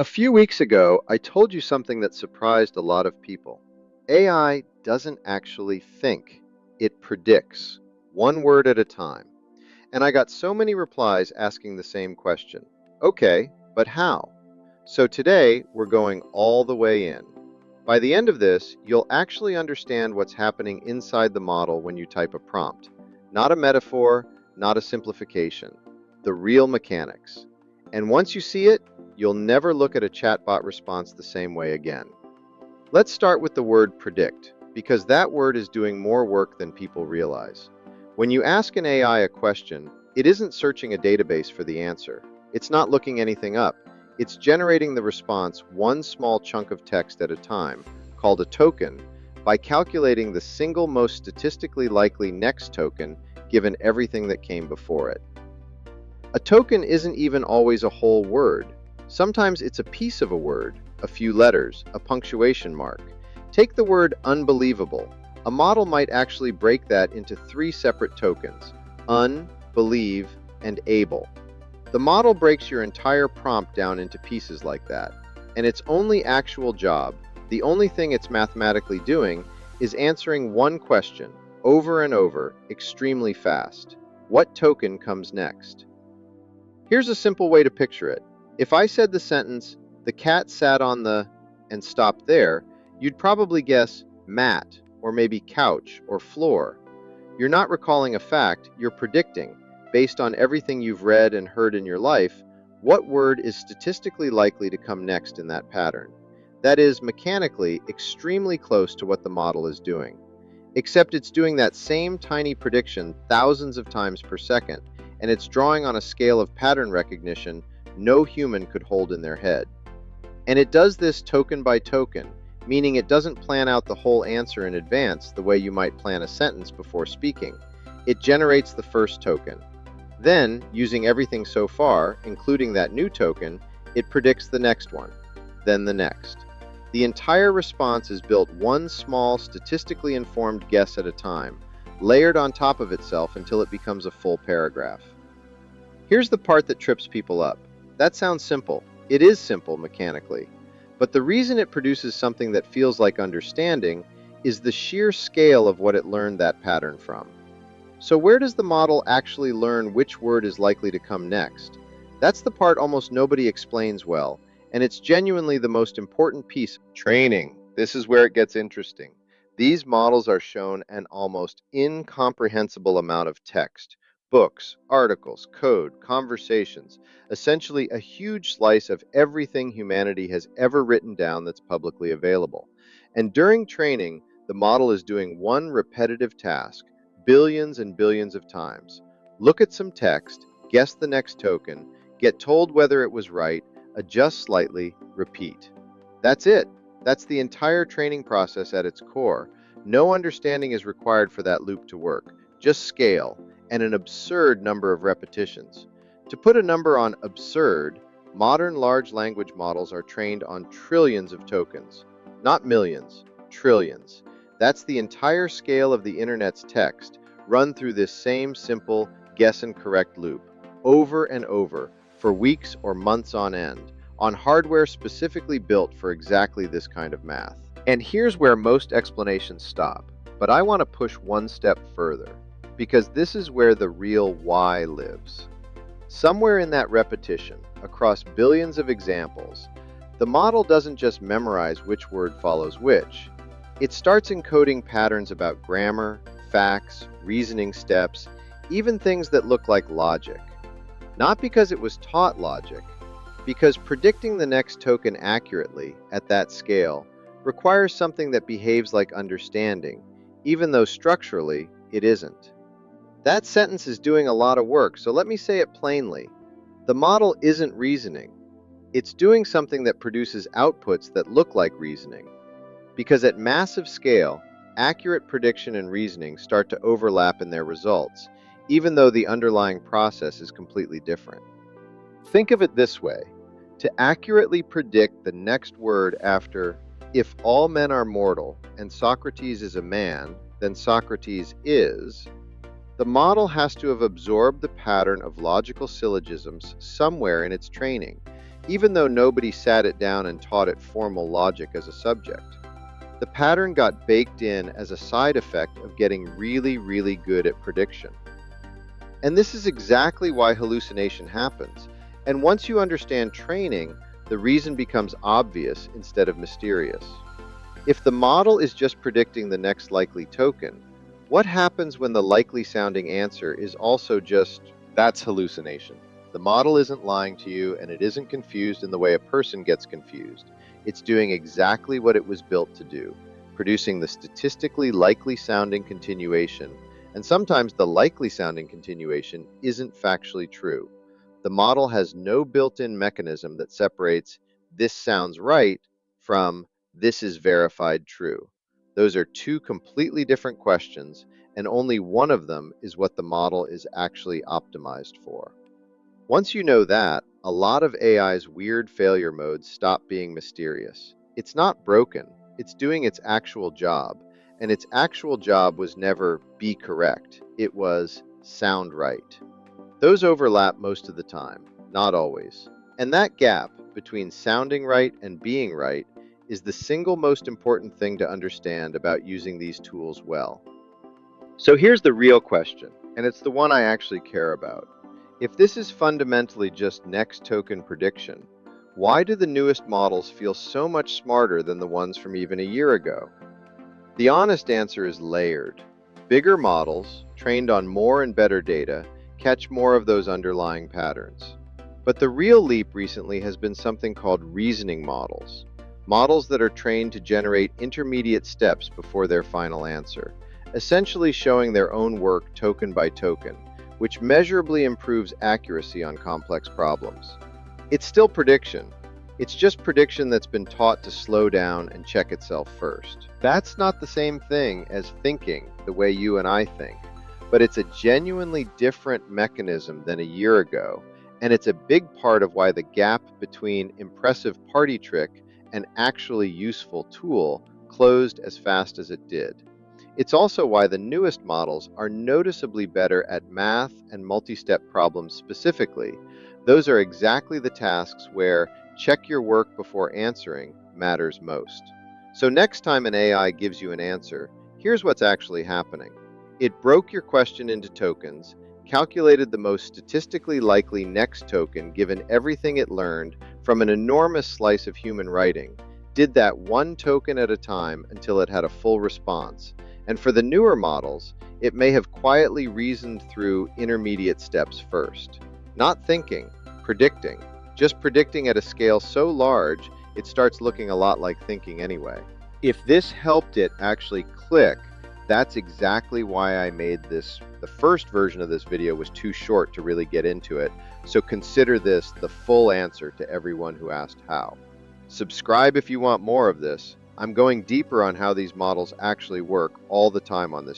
A few weeks ago, I told you something that surprised a lot of people. AI doesn't actually think, it predicts, one word at a time. And I got so many replies asking the same question. Okay, but how? So today, we're going all the way in. By the end of this, you'll actually understand what's happening inside the model when you type a prompt. Not a metaphor, not a simplification. The real mechanics. And once you see it, you'll never look at a chatbot response the same way again. Let's start with the word predict, because that word is doing more work than people realize. When you ask an AI a question, it isn't searching a database for the answer. It's not looking anything up. It's generating the response one small chunk of text at a time, called a token, by calculating the single most statistically likely next token given everything that came before it. A token isn't even always a whole word. Sometimes it's a piece of a word, a few letters, a punctuation mark. Take the word unbelievable. A model might actually break that into three separate tokens: un, believe, and able. The model breaks your entire prompt down into pieces like that, and its only actual job, the only thing it's mathematically doing, is answering one question, over and over, extremely fast. What token comes next? Here's a simple way to picture it. If I said the sentence, "the cat sat on the," and stopped there, you'd probably guess mat, or maybe couch, or floor. You're not recalling a fact, you're predicting, based on everything you've read and heard in your life, what word is statistically likely to come next in that pattern. That is, mechanically, extremely close to what the model is doing. Except it's doing that same tiny prediction thousands of times per second, and it's drawing on a scale of pattern recognition no human could hold in their head. And it does this token by token, meaning it doesn't plan out the whole answer in advance the way you might plan a sentence before speaking. It generates the first token. Then, using everything so far, including that new token, it predicts the next one, then the next. The entire response is built one small, statistically informed guess at a time, layered on top of itself until it becomes a full paragraph. Here's the part that trips people up. That sounds simple. It is simple mechanically. But the reason it produces something that feels like understanding is the sheer scale of what it learned that pattern from. So where does the model actually learn which word is likely to come next? That's the part almost nobody explains well, and it's genuinely the most important piece of training. This is where it gets interesting. These models are shown an almost incomprehensible amount of text, books, articles, code, conversations, essentially a huge slice of everything humanity has ever written down that's publicly available. And during training, the model is doing one repetitive task, billions and billions of times. Look at some text, guess the next token, get told whether it was right, adjust slightly, repeat. That's it. That's the entire training process at its core. No understanding is required for that loop to work, just scale, and an absurd number of repetitions. To put a number on absurd, modern large language models are trained on trillions of tokens. Not millions, trillions. That's the entire scale of the internet's text, run through this same simple guess and correct loop, over and over, for weeks or months on end, on hardware specifically built for exactly this kind of math. And here's where most explanations stop, but I want to push one step further, because this is where the real why lives. Somewhere in that repetition, across billions of examples, the model doesn't just memorize which word follows which. It starts encoding patterns about grammar, facts, reasoning steps, even things that look like logic. Not because it was taught logic, because predicting the next token accurately, at that scale, requires something that behaves like understanding, even though structurally it isn't. That sentence is doing a lot of work, so let me say it plainly. The model isn't reasoning. It's doing something that produces outputs that look like reasoning. Because at massive scale, accurate prediction and reasoning start to overlap in their results, even though the underlying process is completely different. Think of it this way. To accurately predict the next word after, "If all men are mortal and Socrates is a man, then Socrates is," the model has to have absorbed the pattern of logical syllogisms somewhere in its training. even though nobody sat it down and taught it formal logic as a subject. The pattern got baked in as a side effect of getting really, really good at prediction. And this is exactly why hallucination happens. And once you understand training, the reason becomes obvious instead of mysterious. If the model is just predicting the next likely token, what happens when the likely sounding answer is also just that's hallucination? The model isn't lying to you and it isn't confused in the way a person gets confused. It's doing exactly what it was built to do, producing the statistically likely sounding continuation, and sometimes the likely sounding continuation isn't factually true. The model has no built in mechanism that separates this sounds right from this is verified true. Those are two completely different questions, and only one of them is what the model is actually optimized for. Once you know that, a lot of AI's weird failure modes stop being mysterious. It's not broken, it's doing its actual job, and its actual job was never be correct, it was sound right. Those overlap most of the time, not always. And that gap between sounding right and being right is the single most important thing to understand about using these tools well. So here's the real question, and it's the one I actually care about. If this is fundamentally just next token prediction, why do the newest models feel so much smarter than the ones from even a year ago? The honest answer is layered. Bigger models, trained on more and better data, catch more of those underlying patterns. But the real leap recently has been something called reasoning models. Models that are trained to generate intermediate steps before their final answer, essentially showing their own work token by token, which measurably improves accuracy on complex problems. It's still prediction. It's just prediction that's been taught to slow down and check itself first. That's not the same thing as thinking the way you and I think, but it's a genuinely different mechanism than a year ago, and it's a big part of why the gap between impressive party trick and actually useful tool closed as fast as it did. It's also why the newest models are noticeably better at math and multi-step problems specifically. Those are exactly the tasks where check your work before answering matters most. So next time an AI gives you an answer, here's what's actually happening. It broke your question into tokens, calculated the most statistically likely next token given everything it learned from an enormous slice of human writing, did that one token at a time until it had a full response. And for the newer models, it may have quietly reasoned through intermediate steps first. Not thinking, predicting. Just predicting at a scale so large, it starts looking a lot like thinking anyway. If this helped it actually click, that's exactly why I made this. The first version of this video was too short to really get into it, so consider this the full answer to everyone who asked how. Subscribe if you want more of this. I'm going deeper on how these models actually work all the time on this